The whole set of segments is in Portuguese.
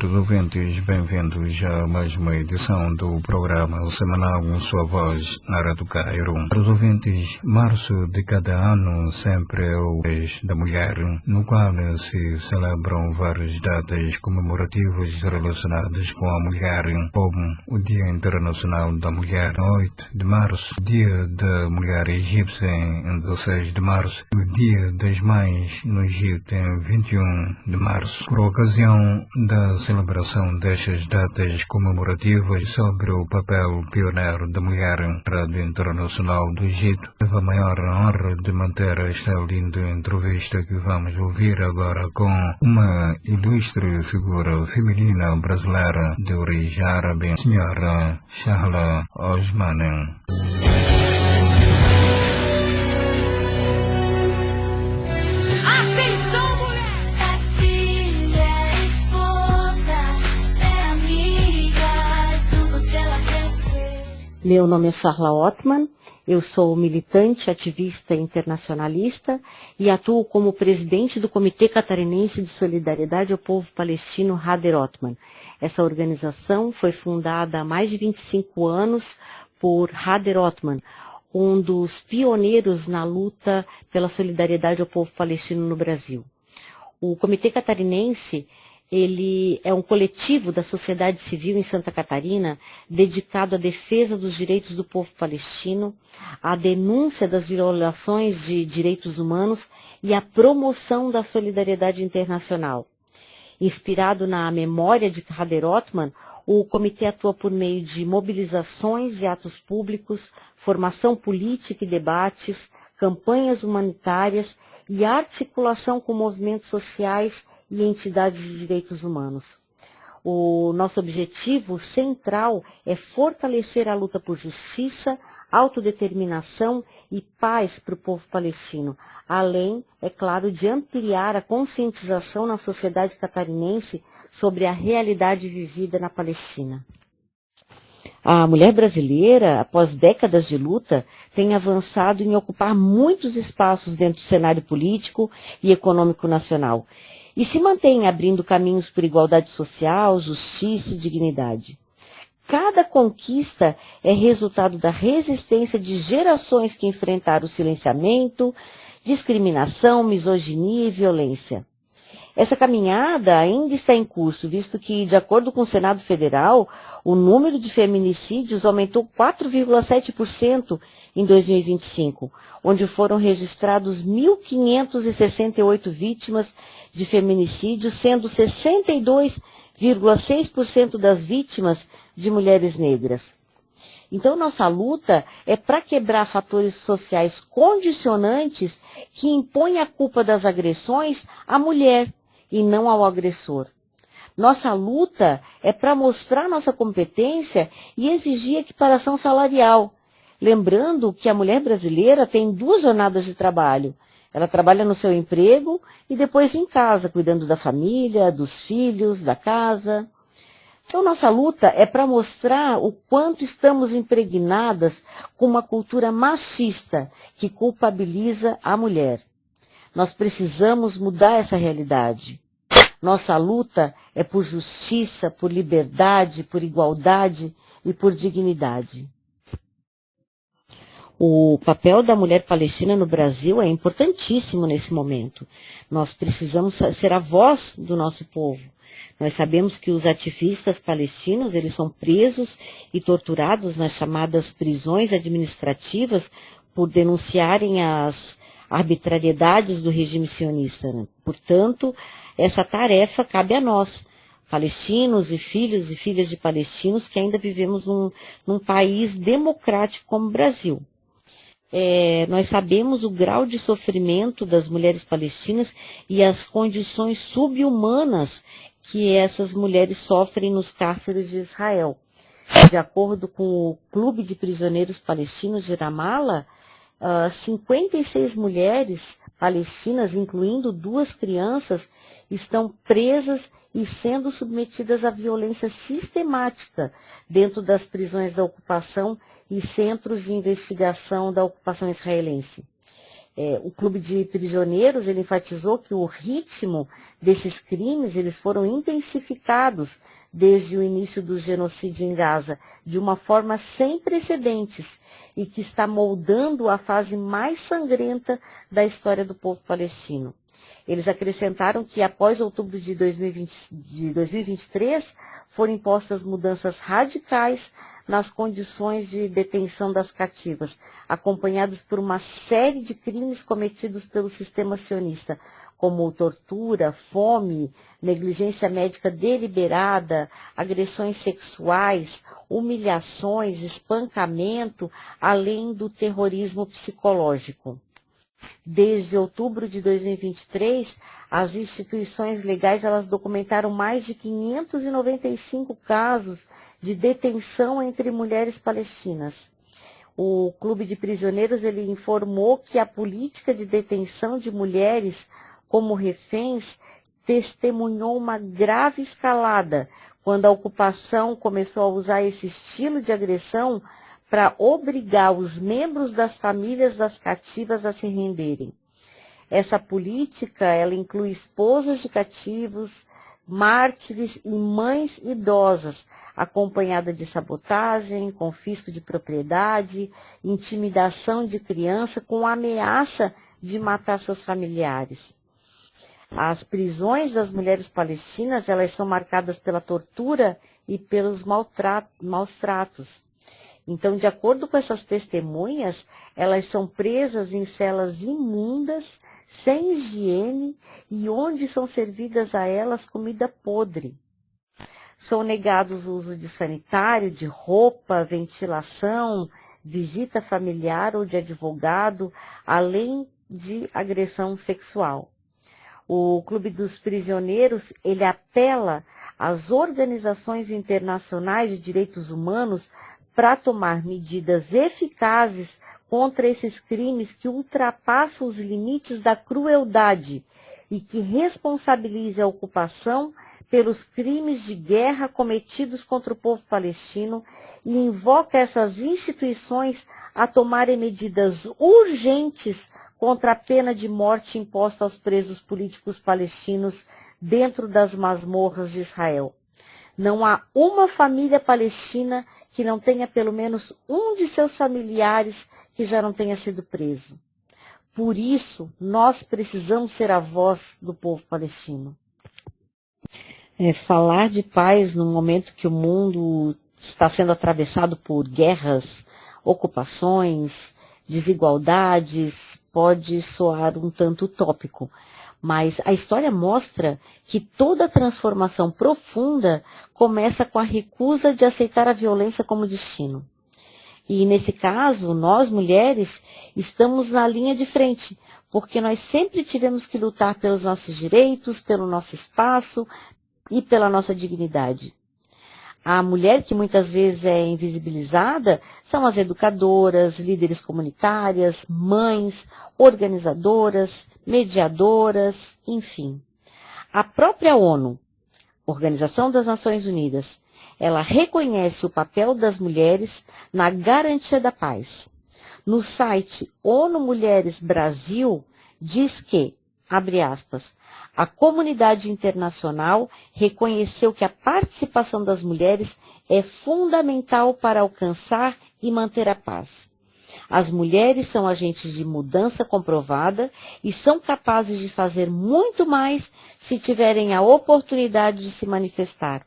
Caros ouvintes, bem-vindos a mais uma edição do programa semanal Sua Voz na Rádio Cairo. Caros ouvintes, março de cada ano sempre é o mês da mulher, no qual se celebram várias datas comemorativas relacionadas com a mulher, como o Dia Internacional da Mulher, 8 de março, o Dia da Mulher Egípcia, em 16 de março, e o Dia das Mães no Egito, em 21 de março. Por ocasião da celebração destas datas comemorativas sobre o papel pioneiro da mulher na Rádio Internacional do Egito, tive a maior honra de manter esta linda entrevista que vamos ouvir agora com uma ilustre figura feminina brasileira de origem árabe, senhora Shahla Osman. Meu nome é Shahla Osman, eu sou militante, ativista internacionalista e atuo como presidente do Comitê Catarinense de Solidariedade ao Povo Palestino Hader Othman. Essa organização foi fundada há mais de 25 anos por Hader Othman, um dos pioneiros na luta pela solidariedade ao povo palestino no Brasil. O Comitê Catarinense ele é um coletivo da sociedade civil em Santa Catarina dedicado à defesa dos direitos do povo palestino, à denúncia das violações de direitos humanos e à promoção da solidariedade internacional. Inspirado na memória de Hader Othman, o comitê atua por meio de mobilizações e atos públicos, formação política e debates, campanhas humanitárias e articulação com movimentos sociais e entidades de direitos humanos. O nosso objetivo central é fortalecer a luta por justiça, autodeterminação e paz para o povo palestino, além, é claro, de ampliar a conscientização na sociedade catarinense sobre a realidade vivida na Palestina. A mulher brasileira, após décadas de luta, tem avançado em ocupar muitos espaços dentro do cenário político e econômico nacional e se mantém abrindo caminhos por igualdade social, justiça e dignidade. Cada conquista é resultado da resistência de gerações que enfrentaram o silenciamento, discriminação, misoginia e violência. Essa caminhada ainda está em curso, visto que, de acordo com o Senado Federal, o número de feminicídios aumentou 4,7% em 2025, onde foram registrados 1.568 vítimas de feminicídio, sendo 62,6% das vítimas de mulheres negras. Então, nossa luta é para quebrar fatores sociais condicionantes que impõem a culpa das agressões à mulher e não ao agressor. Nossa luta é para mostrar nossa competência e exigir equiparação salarial. Lembrando que a mulher brasileira tem 2 jornadas de trabalho. Ela trabalha no seu emprego e depois em casa, cuidando da família, dos filhos, da casa. Então, nossa luta é para mostrar o quanto estamos impregnadas com uma cultura machista que culpabiliza a mulher. Nós precisamos mudar essa realidade. Nossa luta é por justiça, por liberdade, por igualdade e por dignidade. O papel da mulher palestina no Brasil é importantíssimo nesse momento. Nós precisamos ser a voz do nosso povo. Nós sabemos que os ativistas palestinos, eles são presos e torturados nas chamadas prisões administrativas por denunciarem as arbitrariedades do regime sionista, né? Portanto, essa tarefa cabe a nós, palestinos e filhos e filhas de palestinos que ainda vivemos num país democrático como o Brasil. Nós sabemos o grau de sofrimento das mulheres palestinas e as condições subhumanas que essas mulheres sofrem nos cárceres de Israel. De acordo com o Clube de Prisioneiros Palestinos de Ramallah, 56 mulheres palestinas, incluindo 2 crianças, estão presas e sendo submetidas à violência sistemática dentro das prisões da ocupação e centros de investigação da ocupação israelense. O Clube de Prisioneiros, ele enfatizou que o ritmo desses crimes, eles foram intensificados desde o início do genocídio em Gaza, de uma forma sem precedentes, e que está moldando a fase mais sangrenta da história do povo palestino. Eles acrescentaram que após outubro de 2023 foram impostas mudanças radicais nas condições de detenção das cativas, acompanhadas por uma série de crimes cometidos pelo sistema sionista, como tortura, fome, negligência médica deliberada, agressões sexuais, humilhações, espancamento, além do terrorismo psicológico. Desde outubro de 2023, as instituições legais elas documentaram mais de 595 casos de detenção entre mulheres palestinas. O Clube de Prisioneiros ele informou que a política de detenção de mulheres como reféns testemunhou uma grave escalada quando a ocupação começou a usar esse estilo de agressão para obrigar os membros das famílias das cativas a se renderem. Essa política, ela inclui esposas de cativos, mártires e mães idosas, acompanhada de sabotagem, confisco de propriedade, intimidação de criança com ameaça de matar seus familiares. As prisões das mulheres palestinas, elas são marcadas pela tortura e pelos maus tratos. Então, de acordo com essas testemunhas, elas são presas em celas imundas, sem higiene e onde são servidas a elas comida podre. São negados o uso de sanitário, de roupa, ventilação, visita familiar ou de advogado, além de agressão sexual. O Clube dos Prisioneiros, ele apela às organizações internacionais de direitos humanos para tomar medidas eficazes contra esses crimes que ultrapassam os limites da crueldade e que responsabilize a ocupação pelos crimes de guerra cometidos contra o povo palestino e invoca essas instituições a tomarem medidas urgentes contra a pena de morte imposta aos presos políticos palestinos dentro das masmorras de Israel. Não há uma família palestina que não tenha pelo menos um de seus familiares que já não tenha sido preso. Por isso, nós precisamos ser a voz do povo palestino. Falar de paz num momento que o mundo está sendo atravessado por guerras, ocupações, desigualdades, pode soar um tanto utópico. Mas a história mostra que toda transformação profunda começa com a recusa de aceitar a violência como destino. E nesse caso, nós mulheres estamos na linha de frente, porque nós sempre tivemos que lutar pelos nossos direitos, pelo nosso espaço e pela nossa dignidade. A mulher que muitas vezes é invisibilizada são as educadoras, líderes comunitárias, mães, organizadoras, mediadoras, enfim. A própria ONU, Organização das Nações Unidas, ela reconhece o papel das mulheres na garantia da paz. No site ONU Mulheres Brasil, diz que, abre aspas, a comunidade internacional reconheceu que a participação das mulheres é fundamental para alcançar e manter a paz. As mulheres são agentes de mudança comprovada e são capazes de fazer muito mais se tiverem a oportunidade de se manifestar.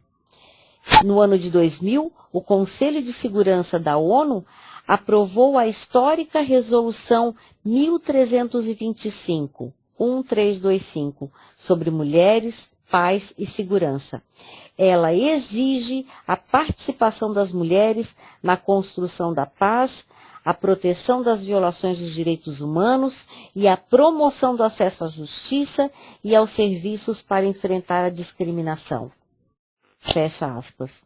No ano de 2000, o Conselho de Segurança da ONU aprovou a histórica Resolução 1325, 1325, sobre mulheres, paz e segurança. Ela exige a participação das mulheres na construção da paz, a proteção das violações dos direitos humanos e a promoção do acesso à justiça e aos serviços para enfrentar a discriminação. Fecha aspas.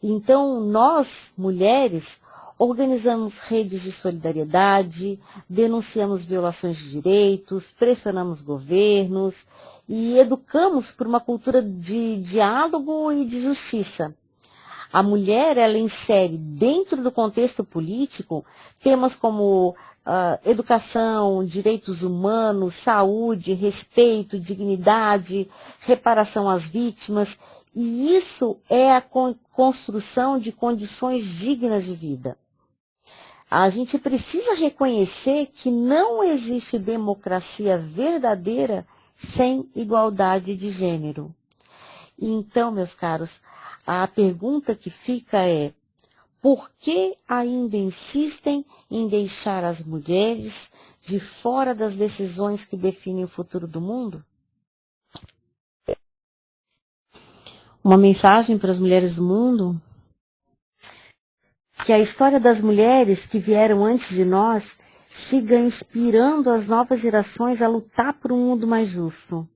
Então, nós, mulheres, organizamos redes de solidariedade, denunciamos violações de direitos, pressionamos governos e educamos por uma cultura de diálogo e de justiça. A mulher, ela insere dentro do contexto político temas como educação, direitos humanos, saúde, respeito, dignidade, reparação às vítimas, e isso é a construção de condições dignas de vida. A gente precisa reconhecer que não existe democracia verdadeira sem igualdade de gênero. E então, meus caros, a pergunta que fica é: por que ainda insistem em deixar as mulheres de fora das decisões que definem o futuro do mundo? Uma mensagem para as mulheres do mundo? Que a história das mulheres que vieram antes de nós siga inspirando as novas gerações a lutar por um mundo mais justo.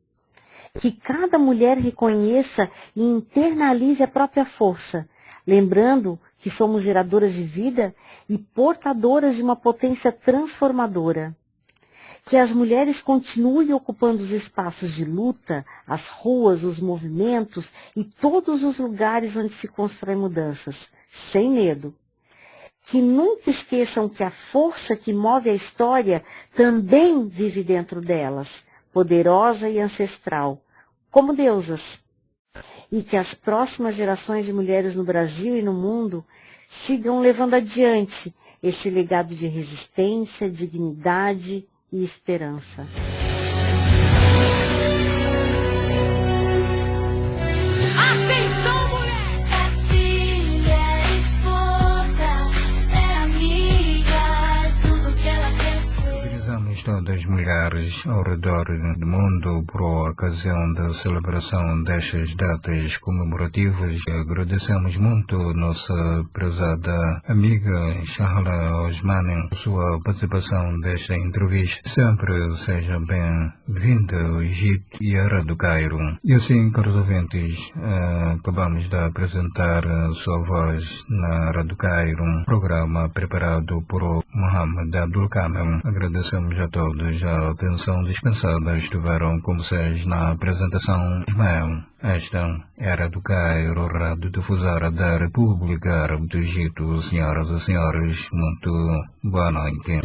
Que cada mulher reconheça e internalize a própria força, lembrando que somos geradoras de vida e portadoras de uma potência transformadora. Que as mulheres continuem ocupando os espaços de luta, as ruas, os movimentos e todos os lugares onde se constroem mudanças, sem medo. Que nunca esqueçam que a força que move a história também vive dentro delas, poderosa e ancestral, como deusas. E que as próximas gerações de mulheres no Brasil e no mundo sigam levando adiante esse legado de resistência, dignidade e esperança. Todas as mulheres ao redor do mundo por ocasião da celebração destas datas comemorativas. Agradecemos muito nossa prezada amiga Shahla Osmani por sua participação desta entrevista. Sempre seja bem-vinda ao Egito e à Rádio Cairo. E assim, caros ouvintes, acabamos de apresentar a sua voz na Rádio Cairo, um programa preparado por Mohamed Abdul Kamel. Agradecemos a todos a atenção dispensada. Estiveram com vocês na apresentação Ismael. Esta era do Cairo, Rádio Difusora da República Árabe do Egito. Senhoras e senhores, muito boa noite.